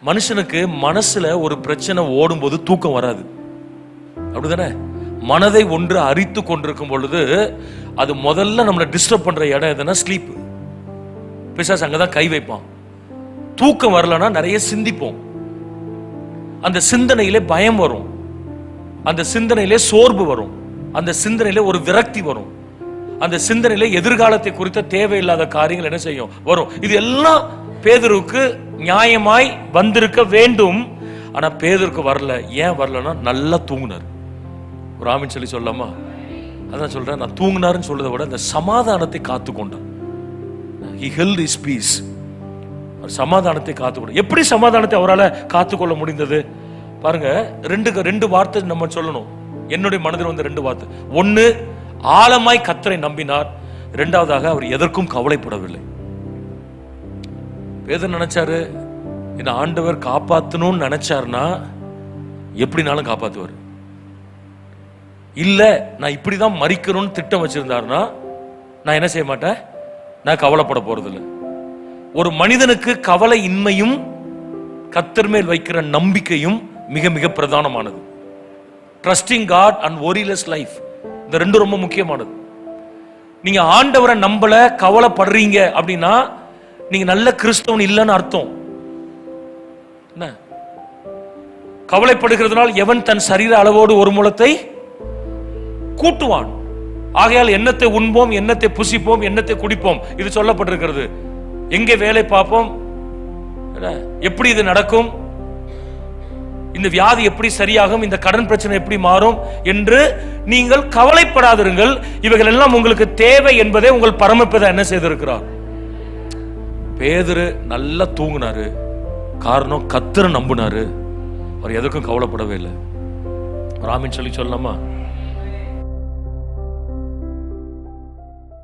மனுஷனுக்கு மனசுல ஒரு பிரச்சனை ஓடும்போது தூக்கம் வராது, அப்படிதானே? மனதை ஒன்று அரித்து கொண்டிருக்கும் பொழுது அது முதல்ல நம்மளை டிஸ்டர்ப் பண்ற இடம் எதுனா ஸ்லீப். பிசாசு அங்கதான் கை வைப்பான். தூக்கம் வரலன்னா நிறைய சிந்திப்போம். அந்த சிந்தனையிலே பயம் வரும், அந்த சிந்தனையிலே சோர்வு வரும், அந்த சிந்தனையிலே ஒரு விரக்தி வரும், அந்த சிந்தனையிலே எதிர்காலத்தை குறித்த தேவையில்லாத காரியங்கள் என்ன செய்யும் வரும். இது எல்லாம் பேதுருக்கு நியாயமாய் வந்திருக்க வேண்டும். ஆனா பேதுருக்கு வரல. ஏன் வரலன்னா நல்லா தூங்குனார். ஒரு ஆமீன் சொல்லி சொல்லலாமா? அதான் சொல்றேன், நான் தூங்கினாருன்னு சொல்றதை விட இந்த சமாதானத்தை காத்துக்கொண்டான். He held his peace. சமாதானத்தை காத்துக்கொண்டார். எப்படி சமாதானத்தை அவரால் காத்துக்கொள்ள முடிந்தது பாருங்க. ரெண்டு வார்த்தை நம்ம சொல்லணும். என்னுடைய மனதில் வந்த ரெண்டு வார்த்தை. ஒன்னு, ஆழமாய் கர்த்தரை நம்பினார். இரண்டாவதாக அவர் எதற்கும் கவலைப்படவில்லை. பேதுரு நினைச்சாரு, இந்த ஆண்டவர் காப்பாற்றணும்னு நினைச்சாருன்னா எப்படினாலும் காப்பாத்துவார். இல்ல நான் இப்படிதான் மரிக்கணும்னு திட்டம் வச்சிருந்தாருன்னா நான் என்ன செய்ய மாட்டேன், நான் கவலைப்பட போறதில்லை. ஒரு மனிதனுக்கு கவலை இன்மையும் கர்த்தர் மேல் வைக்கிற நம்பிக்கையும் மிக மிக பிரதானமானது. Trusting God and worryless life, இந்த ரெண்டும் ரொம்ப முக்கியமானது. நீங்க ஆண்டவரை நம்பல, கவலைப்படுறீங்க அப்படின்னா நீங்க நல்ல கிறிஸ்தவன் இல்லைன்னு அர்த்தம். என்ன கவலைப்படுகிறதுனால் எவன் தன் சரீர அளவோடு ஒரு முழத்தை கூட்டுவான். ஆகையால் எண்ணத்தை உண்போம், எண்ணத்தை புசிப்போம், எண்ணத்தை குடிப்போம், இது சொல்லப்பட்டிருக்கிறது. எங்கே வேலை பார்ப்போம், எப்படி இது நடக்கும், இந்த வியாதி எப்படி சரியாகும், இந்த கடன் பிரச்சனை எப்படி மாறும் என்று நீங்கள் கவலைப்படாதிருங்கள். இவைகள் எல்லாம் உங்களுக்கு தேவை என்பதே உங்கள் பரமபிதா என்ன செய்திருக்கிறார். பேதுரு நல்லா தூங்கினாரு. காரணம், கர்த்தரை நம்பினாரு. அவர் எதற்கும் கவலைப்படவே இல்லை. ஆமீன் சொல்லி சொல்லலாமா?